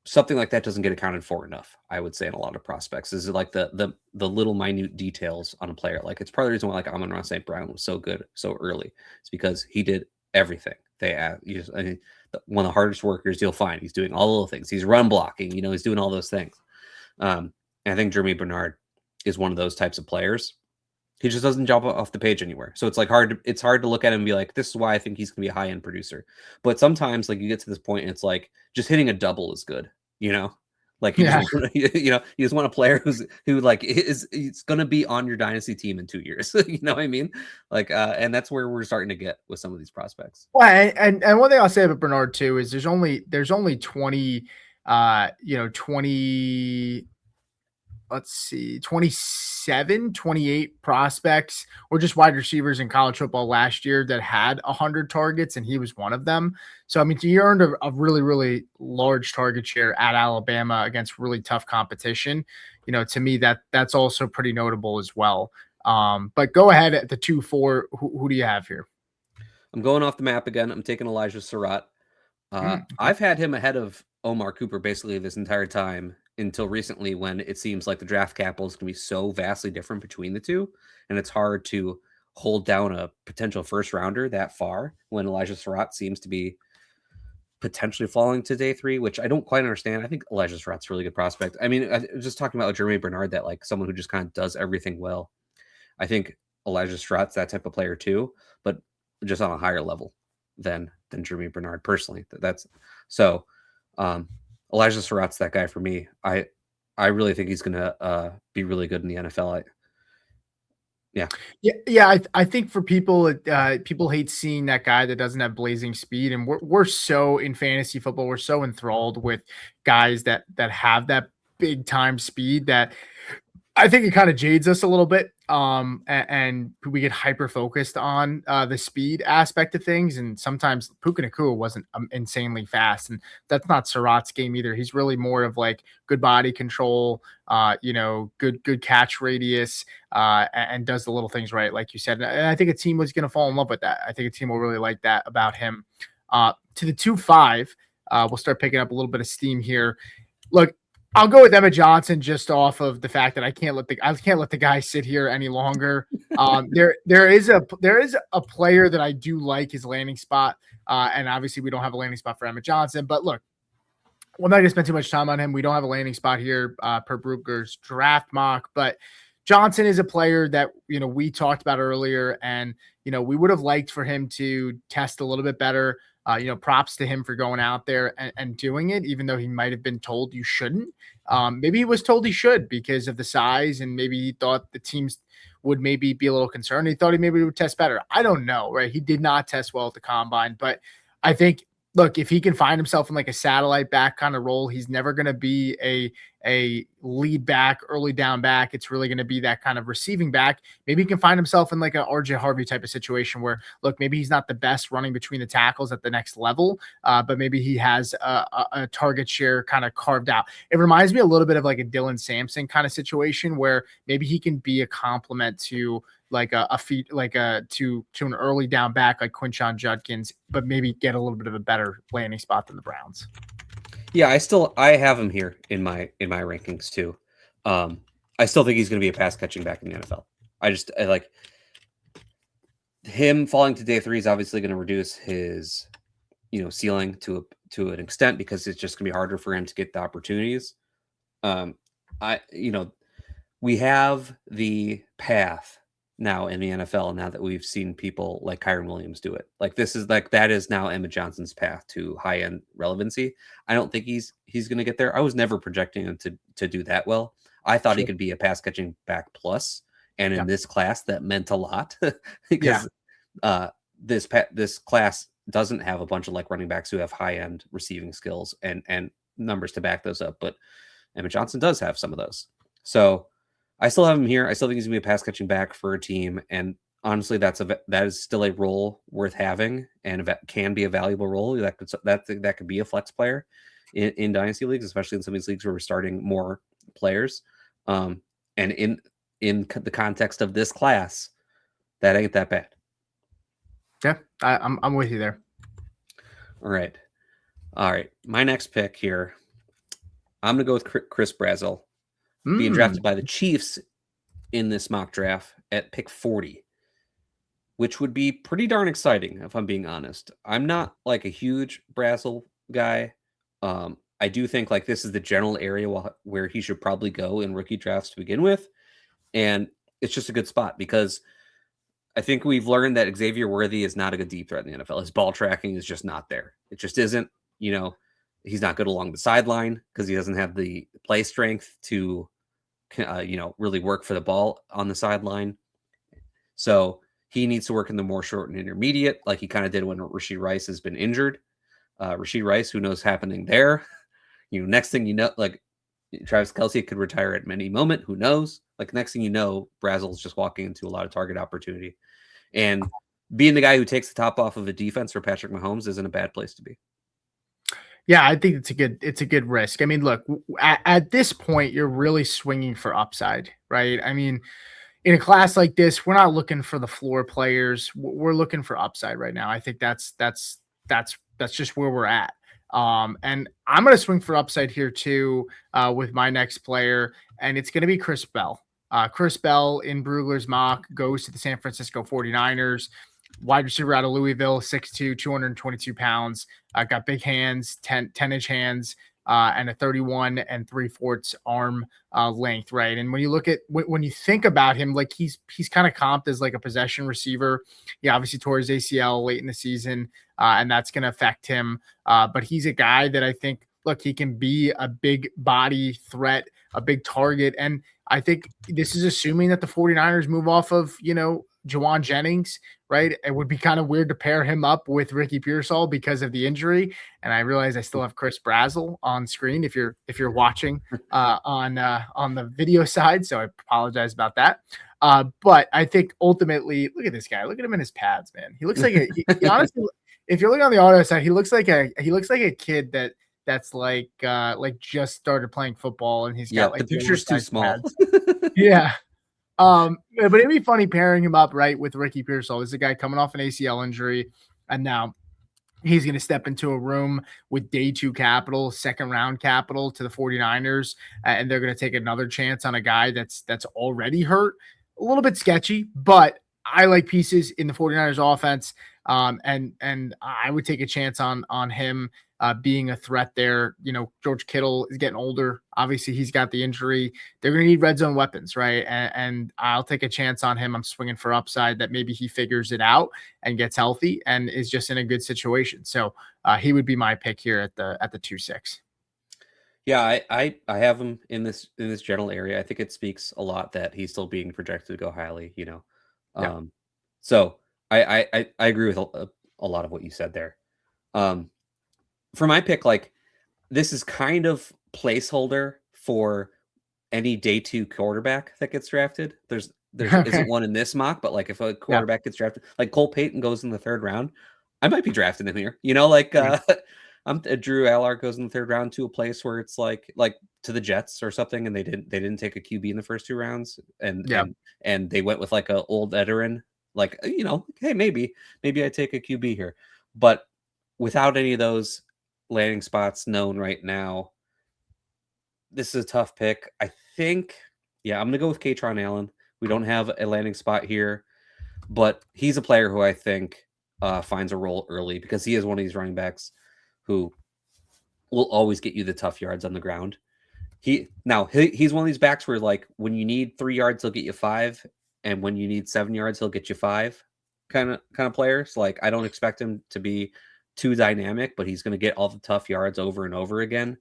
something like that doesn't get accounted for enough, I would say, in a lot of prospects. Is the little minute details on a player. It's part of the reason why Amon-Ra St. Brown was so good so early. It's because he did everything. One of the hardest workers you'll find. He's doing all the little things. He's run blocking. He's doing all those things. And I think Germie Bernard is one of those types of players. He just doesn't jump off the page anywhere. So it's it's hard to look at him and be like, this is why I think he's gonna be a high-end producer. But sometimes you get to this point and it's just hitting a double is good, you just want a player he's gonna be on your dynasty team in 2 years. You know what I mean? And that's where we're starting to get with some of these prospects. Well, and one thing I'll say about Bernard too is there's only 20 27, 28 prospects or just wide receivers in college football last year that had 100 targets, and he was one of them. So, I mean, he earned a really, really large target share at Alabama against really tough competition. To me, that's also pretty notable as well. But go ahead at the 2-4. Who do you have here? I'm going off the map again. I'm taking Elijah Sarratt. I've had him ahead of Omar Cooper basically this entire time until recently, when it seems like the draft capital is going to be so vastly different between the two. And it's hard to hold down a potential first rounder that far when Elijah Sarratt seems to be potentially falling to day 3, which I don't quite understand. I think Elijah Surratt's a really good prospect. I mean, I was just talking about Germie Bernard, that someone who just kind of does everything well. I think Elijah Surratt's that type of player too, but just on a higher level than Germie Bernard personally. That's so. Elijah Surratt's that guy for me. I really think he's going to be really good in the NFL. Yeah. I think for people, people hate seeing that guy that doesn't have blazing speed, and we're so in fantasy football, we're so enthralled with guys that have that big time speed that I think it kind of jades us a little bit. And we get hyper focused on the speed aspect of things. And sometimes Puka Nacua wasn't insanely fast. And that's not Sarratt's game either. He's really more of like good body control, good catch radius, and does the little things right, like you said. And I think a team was going to fall in love with that. I think a team will really like that about him. To the 2-5, we'll start picking up a little bit of steam here. Look, I'll go with Emmett Johnson just off of the fact that I can't let the guy sit here any longer. There is a player that I do like his landing spot, and obviously we don't have a landing spot for Emmett Johnson. But look, we're not going to spend too much time on him. We don't have a landing spot here per Brugler's draft mock, but Johnson is a player that we talked about earlier, and we would have liked for him to test a little bit better. Props to him for going out there and doing it, even though he might have been told you shouldn't. Maybe he was told he should because of the size, and maybe he thought the teams would maybe be a little concerned. He thought he maybe would test better. I don't know, right? He did not test well at the combine, but I think, look, if he can find himself in like a satellite back kind of role, he's never going to be a lead back, early down back. It's really going to be that kind of receiving back. Maybe he can find himself in like a RJ Harvey type of situation where, look, maybe he's not the best running between the tackles at the next level, but maybe he has a target share kind of carved out. It reminds me a little bit of like a Dylan Sampson kind of situation where maybe he can be a complement to like to an early down back like Quinshon Judkins, but maybe get a little bit of a better landing spot than the Browns. Yeah, I have him here in my rankings too. I still think he's going to be a pass catching back in the NFL. I like him falling to day 3 is obviously going to reduce his ceiling to an extent because it's just going to be harder for him to get the opportunities. We have the path now in the NFL now that we've seen people like Kyren Williams do it. Like that is now Emmett Johnson's path to high end relevancy. I don't think he's going to get there. I was never projecting him to do that well. I thought he could be a pass catching back plus, and in this class that meant a lot because this class doesn't have a bunch of like running backs who have high end receiving skills and numbers to back those up, but Emmett Johnson does have some of those. So I still have him here. I still think he's gonna be a pass catching back for a team, and honestly, that is still a role worth having, and can be a valuable role. That could be a flex player in dynasty leagues, especially in some of these leagues where we're starting more players. And in the context of this class, that ain't that bad. Yeah, I'm with you there. All right. My next pick here, I'm gonna go with Chris Brazzell. Being drafted by the Chiefs in this mock draft at pick 40, which would be pretty darn exciting if I'm being honest. I'm not like a huge Brazzell guy. I do think like this is the general area where he should probably go in rookie drafts to begin with. And it's just a good spot because I think we've learned that Xavier Worthy is not a good deep threat in the NFL. His ball tracking is just not there. It just isn't, he's not good along the sideline because he doesn't have the play strength to really work for the ball on the sideline. So he needs to work in the more short and intermediate, like he kind of did when Rashee Rice has been injured. Rashee Rice, who knows happening there? Next thing you know, like Travis Kelce could retire at any moment. Who knows? Like next thing you know, Brazzell's just walking into a lot of target opportunity. And being the guy who takes the top off of a defense for Patrick Mahomes isn't a bad place to be. Yeah, I think it's a good risk. I mean, look, at this point, you're really swinging for upside, right? I mean, in a class like this, we're not looking for the floor players. We're looking for upside right now. I think that's just where we're at. And I'm going to swing for upside here too with my next player, and it's going to be Chris Bell. Chris Bell in Brugler's mock goes to the San Francisco 49ers. Wide receiver out of Louisville, 6'2", 222 pounds. Got big hands, 10-inch hands, and a 31 3/4 arm length, right? And when you look at when you think about him, like he's kind of comped as like a possession receiver. He obviously tore his ACL late in the season, and that's going to affect him. But he's a guy that I think, look, he can be a big body threat, a big target, and I think this is assuming that the 49ers move off of, Juwan Jennings, right? It would be kind of weird to pair him up with Ricky Pearsall because of the injury. And I realize I still have Chris Brazzell on screen if you're watching on the video side. So I apologize about that. But I think ultimately, look at this guy. Look at him in his pads, man. He looks like he honestly, if you're looking on the auto side, he looks like a kid that's like just started playing football, and he's got like the picture's too small. Yeah. But it'd be funny pairing him up right with Ricky Pearsall. This is a guy coming off an ACL injury, and now he's going to step into a room with day 2 capital, second round capital to the 49ers, and they're going to take another chance on a guy that's already hurt. A little bit sketchy, but I like pieces in the 49ers offense. And I would take a chance on him being a threat there. George Kittle is getting older. Obviously, he's got the injury. They're going to need red zone weapons, right? And I'll take a chance on him. I'm swinging for upside that maybe he figures it out and gets healthy and is just in a good situation. So he would be my pick here at the 2-6. Yeah, I have him in this general area. I think it speaks a lot that he's still being projected to go highly. Yeah. So I agree with a lot of what you said there. For my pick, like, this is kind of placeholder for any day 2 quarterback that gets drafted. There isn't one in this mock, but like if a quarterback gets drafted, like Cole Payton goes in the 3rd round, I might be drafting him here. Drew Allard goes in the 3rd round to a place where it's like to the Jets or something, and they didn't take a QB in the first 2 rounds, and they went with like a old veteran. Like, hey, maybe I take a QB here, but without any of those landing spots known right now, this is a tough pick. I think, I'm going to go with Kaytron Allen. We don't have a landing spot here, but he's a player who I think finds a role early because he is one of these running backs who will always get you the tough yards on the ground. He's one of these backs where, like, when you need 3 yards, he'll get you 5. And when you need 7 yards, he'll get you 5 kind of players. Like, I don't expect him to be too dynamic, but he's going to get all the tough yards over and over again.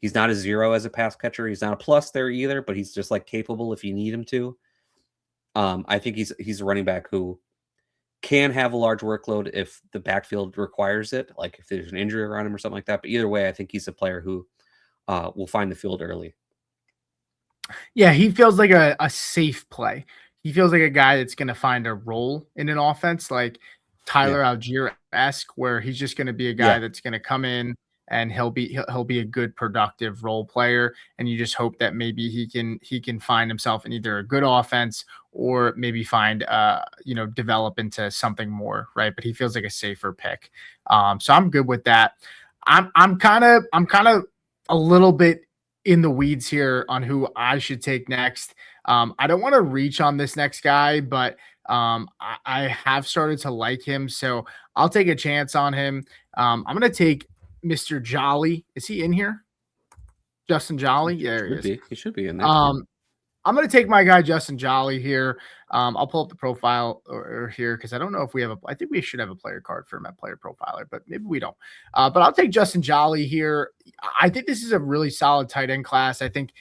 He's not a 0 as a pass catcher. He's not a plus there either, but he's just like capable if you need him to. I think he's a running back who can have a large workload if the backfield requires it, like if there's an injury around him or something like that. But either way, I think he's a player who will find the field early. Yeah, he feels like a safe play. He feels like a guy that's going to find a role in an offense, like Tyler Algier-esque, where he's just going to be a guy that's going to come in and he'll be a good productive role player. And you just hope that maybe he can find himself in either a good offense or maybe find develop into something more, right? But he feels like a safer pick. So I'm good with that. I'm kind of a little bit in the weeds here on who I should take next. I don't want to reach on this next guy, but I have started to like him, so I'll take a chance on him. I'm going to take Mr. Jolly. Is he in here? Justin Jolly? Yeah, he should be in there. I'm going to take my guy Justin Jolly here. I'll pull up the profile or here because I don't know if we have I think we should have a player card for him at Player Profiler, but maybe we don't. But I'll take Justin Jolly here. I think this is a really solid tight end class. I think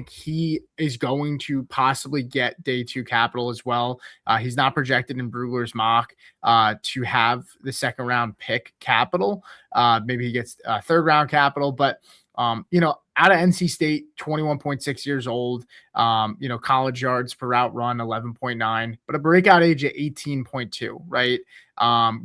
he is going to possibly get day 2 capital as well. He's not projected in Brugler's mock to have the 2nd round pick capital. Maybe he gets 3rd round capital, but out of NC State, 21.6 years old, college yards per route run, 11.9, but a breakout age at 18.2, right?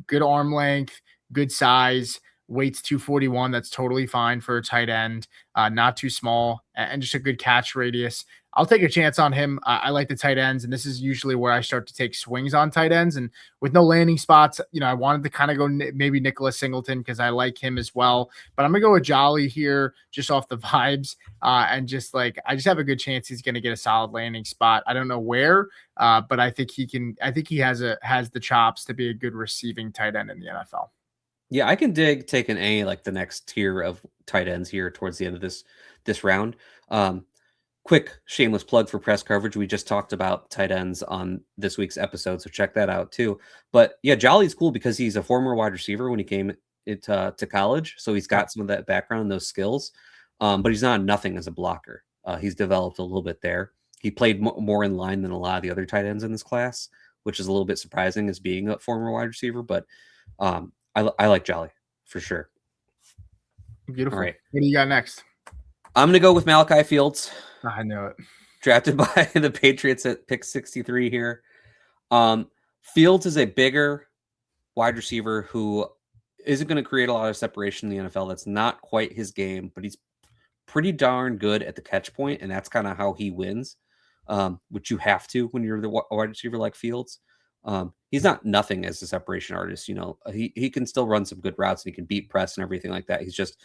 Good arm length, good size, weights 241. That's totally fine for a tight end, not too small, and just a good catch radius. I'll take a chance on him. I like the tight ends, and this is usually where I start to take swings on tight ends. And with no landing spots, I wanted to kind of go maybe Nicholas Singleton because I like him as well. But I'm gonna go with Jolly here, just off the vibes, and just like I just have a good chance he's gonna get a solid landing spot. I don't know where, but I think he can. I think he has the chops to be a good receiving tight end in the NFL. Yeah, I can take an A, like the next tier of tight ends here towards the end of this round. Quick shameless plug for press coverage. We just talked about tight ends on this week's episode, so check that out too. But yeah, Jolly's cool because he's a former wide receiver when he came to college, so he's got some of that background and those skills. But he's not nothing as a blocker. He's developed a little bit there. He played more in line than a lot of the other tight ends in this class, which is a little bit surprising as being a former wide receiver. But I like Jolly for sure. Beautiful. All right. What do you got next? I'm going to go with Malachai Fields. I know it. Drafted by the Patriots at pick 63 here. Fields is a bigger wide receiver who isn't going to create a lot of separation in the NFL. That's not quite his game, but he's pretty darn good at the catch point, and that's kind of how he wins, which you have to when you're the wide receiver like Fields. He's not nothing as a separation artist. He can still run some good routes, and he can beat press and everything like that. He's just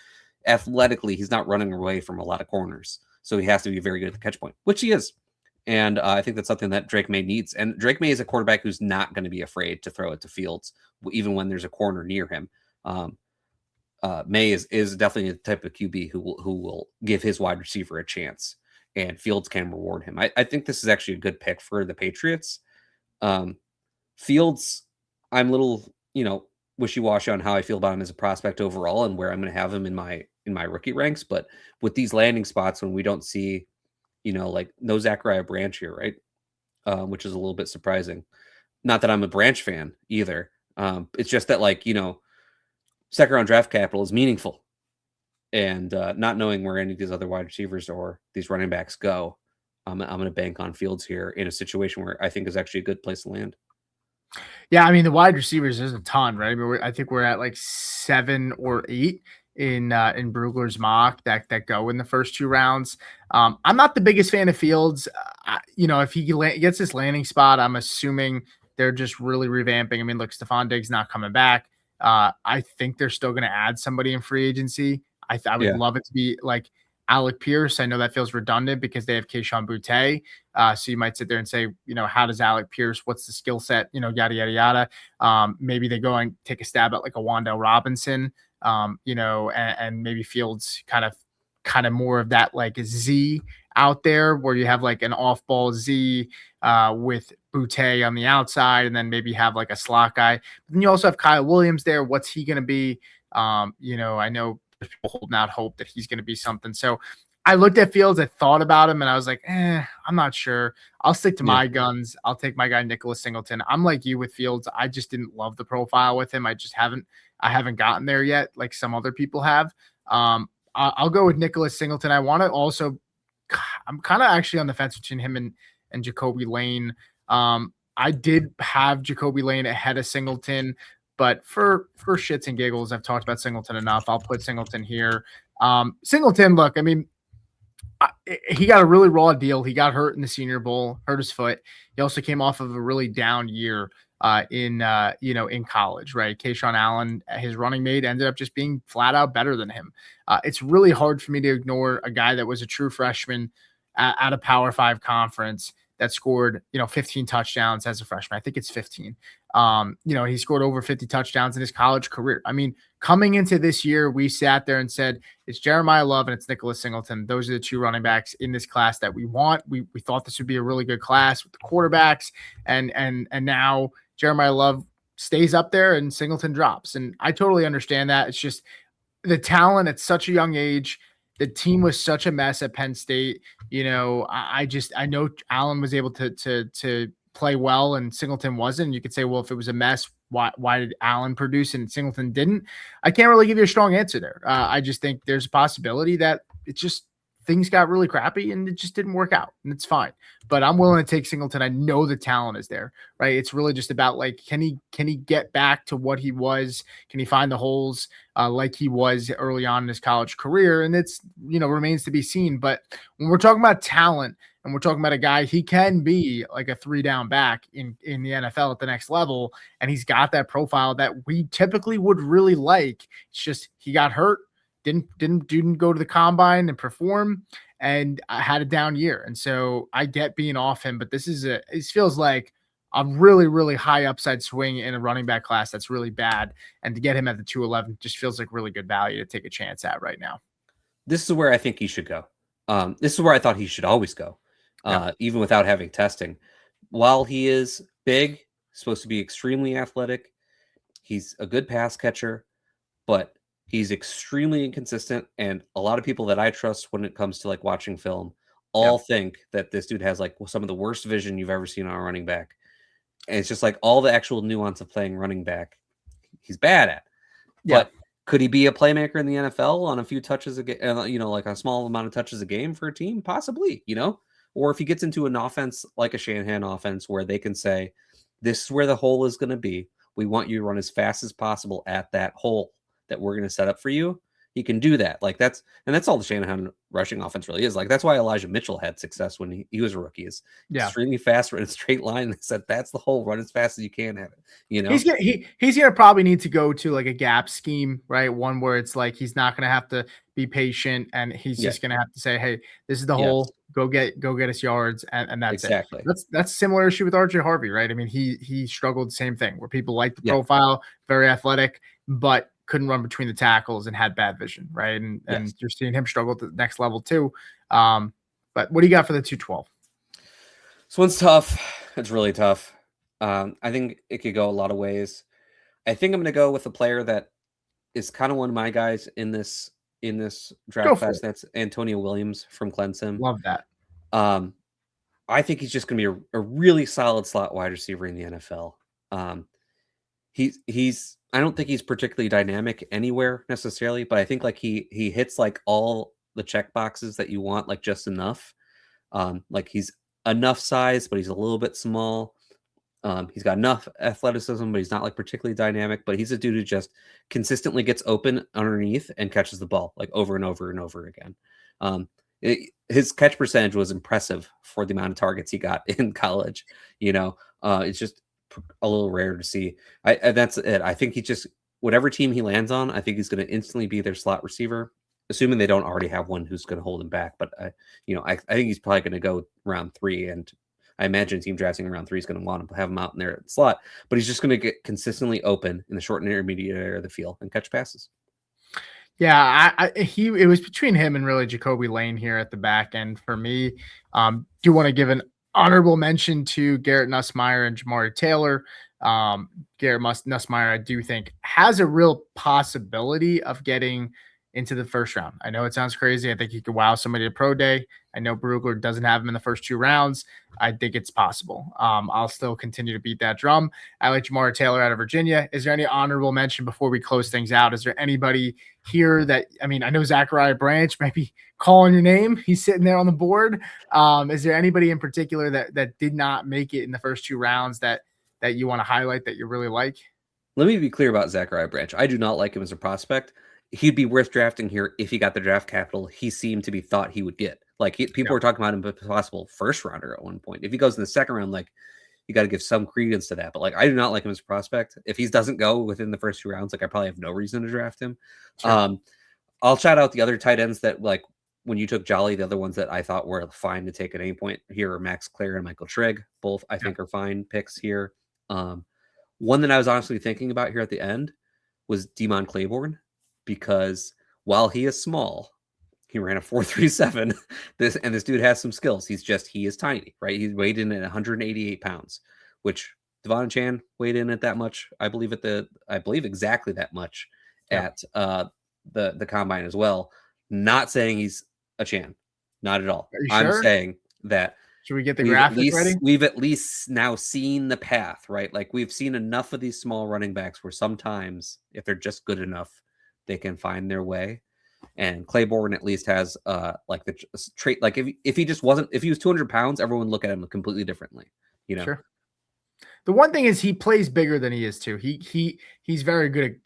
athletically, he's not running away from a lot of corners. So he has to be very good at the catch point, which he is. And I think that's something that Drake May needs. And Drake May is a quarterback who's not going to be afraid to throw it to Fields, even when there's a corner near him. May is definitely the type of QB who will give his wide receiver a chance, and Fields can reward him. I think this is actually a good pick for the Patriots. Fields, I'm a little, wishy-washy on how I feel about him as a prospect overall and where I'm going to have him in my rookie ranks. But with these landing spots, when we don't see, like no Zachariah Branch here, right? Which is a little bit surprising. Not that I'm a Branch fan either. It's just that, second round draft capital is meaningful, and not knowing where any of these other wide receivers or these running backs go, I'm going to bank on Fields here in a situation where I think is actually a good place to land. Yeah, I mean, the wide receivers, there's a ton, right? I mean, I think we're at like 7 or 8 in Brugler's mock that go in the first 2 rounds. I'm not the biggest fan of Fields. If he gets this landing spot, I'm assuming they're just really revamping. I mean, look, Stephon Diggs not coming back. I think they're still going to add somebody in free agency. I would love it to be like Alec Pierce. I know that feels redundant because they have Kayshon Boutte. So you might sit there and say, how does Alec Pierce, what's the skill set, yada, yada, yada. Maybe they go and take a stab at like a Wan'Dale Robinson, and maybe Fields kind of more of that like Z out there where you have like an off ball Z with Boutte on the outside, and then maybe have like a slot guy. But then you also have Kyle Williams there. What's he going to be? I know there's people holding out hope that he's going to be something. So I looked at Fields, I thought about him, and I was like, I'm not sure. I'll stick to my guns. I'll take my guy, Nicholas Singleton. I'm like you with Fields. I just didn't love the profile with him. I haven't gotten there yet, like some other people have. I'll go with Nicholas Singleton. I want to also, I'm kind of actually on the fence between him and Jacoby Lane. I did have Jacoby Lane ahead of Singleton, but for shits and giggles, I've talked about Singleton enough. I'll put Singleton here. Singleton, look, I mean, he got a really raw deal. He got hurt in the Senior Bowl, hurt his foot. He also came off of a really down year in college, right? Kaytron Allen, his running mate, ended up just being flat out better than him. It's really hard for me to ignore a guy that was a true freshman at a Power 5 conference that scored, 15 touchdowns as a freshman. I think it's 15. He scored over 50 touchdowns in his college career. I mean, coming into this year, we sat there and said, it's Jeremiyah Love and it's Nicholas Singleton. Those are the 2 running backs in this class that we want. We thought this would be a really good class with the quarterbacks, and now Jeremiyah Love stays up there and Singleton drops. And I totally understand that. It's just the talent at such a young age. The team was such a mess at Penn State. I know Allen was able to play well and Singleton wasn't. You could say, well, if it was a mess, why did Allen produce and Singleton didn't? I can't really give you a strong answer there. I just think there's a possibility that it's just things got really crappy and it just didn't work out, and it's fine. But I'm willing to take Singleton. I know the talent is there, right? It's really just about like, can he get back to what he was? Can he find the holes like he was early on in his college career? And it's, remains to be seen. But when we're talking about talent and we're talking about a guy, he can be like a 3-down back in the NFL at the next level. And he's got that profile that we typically would really like. It's just, he got hurt. Didn't go to the combine and perform, and I had a down year. And so I get being off him, but it feels like a really, really high upside swing in a running back class that's really bad. And to get him at the 211 just feels like really good value to take a chance at right now. This is where I think he should go. This is where I thought he should always go, even without having testing. While he is big, supposed to be extremely athletic, he's a good pass catcher, but he's extremely inconsistent, and a lot of people that I trust when it comes to like watching film all think that this dude has like some of the worst vision you've ever seen on a running back. And it's just like all the actual nuance of playing running back, he's bad at. But could he be a playmaker in the NFL on a few touches a game, like a small amount of touches a game for a team? Possibly, or if he gets into an offense like a Shanahan offense where they can say, this is where the hole is going to be. We want you to run as fast as possible at that hole that we're going to set up for you. He can do that. Like that's all the Shanahan rushing offense really is. Like that's why Elijah Mitchell had success when he was a rookie. Is extremely fast, run a straight line. They said that's the hole. Run as fast as you can at it. He's gonna probably need to go to like a gap scheme, right? One where it's like he's not gonna have to be patient and he's just gonna have to say, hey, this is the hole. Go get us yards, and that's exactly. it. That's similar issue with RJ Harvey, right? I mean, he struggled the same thing where people like the profile, very athletic, but couldn't run between the tackles and had bad vision, right? And you're seeing him struggle at the next level too. But what do you got for the 212? This one's tough. It's really tough. I think it could go a lot of ways. I think I'm going to go with a player that is kind of one of my guys in this draft class. That's Antonio Williams from Clemson. Love that. I think he's just going to be a really solid slot wide receiver in the NFL. I don't think he's particularly dynamic anywhere necessarily, but I think like he hits like all the check boxes that you want, like just enough. Like he's enough size, but he's a little bit small. He's got enough athleticism, but he's not like particularly dynamic, but he's a dude who just consistently gets open underneath and catches the ball like over and over and over again. His catch percentage was impressive for the amount of targets he got in college. It's just a little rare to see. That's it. I think he just, whatever team he lands on, I think he's going to instantly be their slot receiver, assuming they don't already have one who's going to hold him back. But I think he's probably going to go round 3, and I imagine team drafting around 3 is going to want to have him out in there at the slot. But he's just going to get consistently open in the short and intermediate area of the field and catch passes. Yeah, it was between him and really Jacoby Lane here at the back end for me. Do want to give an honorable mention to Garrett Nussmeier and Jamari Taylor. Garrett Nussmeier, I do think, has a real possibility of getting into the first round. I know it sounds crazy. I think he could wow somebody at pro day. I know Brugler doesn't have him in the first 2 rounds. I think it's possible. I'll still continue to beat that drum. I like Jamari Taylor out of Virginia. Is there any honorable mention before we close things out? Is there anybody here that, I know Zachariah Branch might be calling your name. He's sitting there on the board. Is there anybody in particular that did not make it in the first 2 rounds that you want to highlight that you really like? Let me be clear about Zachariah Branch. I do not like him as a prospect. He'd be worth drafting here if he got the draft capital he seemed to be thought he would get. Like people were talking about him as a possible first rounder at one point. If he goes in the second round, like you got to give some credence to that. But like I do not like him as a prospect. If he doesn't go within the first 2 rounds, like I probably have no reason to draft him. Sure. I'll shout out the other tight ends that like when you took Jolly, the other ones that I thought were fine to take at any point here are Max Clare and Michael Trigg. Both I think are fine picks here. One that I was honestly thinking about here at the end was Demond Claiborne, because while he is small, he ran a 4.37. This dude has some skills. He is tiny, right? He's weighed in at 188 pounds, which Devon Chan weighed in at that much. I believe exactly that much at the combine as well. Not saying he's a Chan, not at all. I'm saying that. Should we get the graphic ready? We've at least now seen the path, right? Like we've seen enough of these small running backs where sometimes if they're just good enough, they can find their way. And Claiborne at least has like the trait. Like if he was 200 pounds, everyone would look at him completely differently. Sure. The one thing is he plays bigger than he is too. He's very good at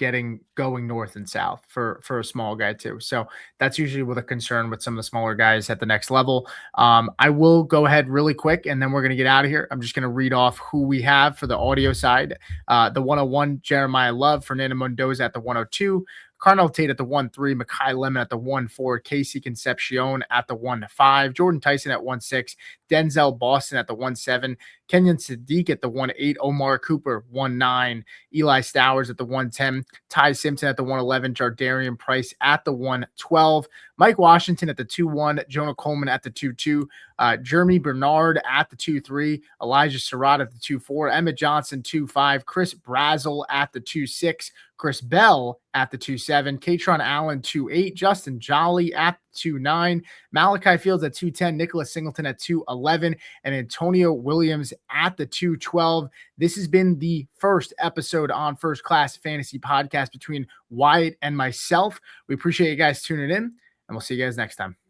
going north and south for a small guy too. So that's usually with a concern with some of the smaller guys at the next level. I will go ahead really quick and then we're going to get out of here. I'm just going to read off who we have for the audio side. The 101, Jeremiyah Love, Fernando Mendoza at the 102, Carnell Tate at the 1-3, Makai Lemon at the 1-4, Casey Concepcion at the 1-5, Jordyn Tyson at 1-6, Denzel Boston at the 1-7, Kenyon Sadiq at the 1-8, Omar Cooper 1-9, Eli Stowers at the 1-10, Ty Simpson at the 1-11, Jadarian Price at the 1-12, Mike Washington at the 2-1, Jonah Coleman at the 2-2, Germie Bernard at the 2-3, Elijah Sarratt at the 2-4, Emmett Johnson 2-5, Chris Brazzell at the 2-6, Chris Bell at the 2-7, Kaytron Allen 2-8, Justin Jolly at 2-9, Malachai Fields at 2-10, Nicholas Singleton at 2-11, and Antonio Williams at the 2-12. This has been the first episode on First Class Fantasy Podcast between Wyatt and myself. We appreciate you guys tuning in, and we'll see you guys next time.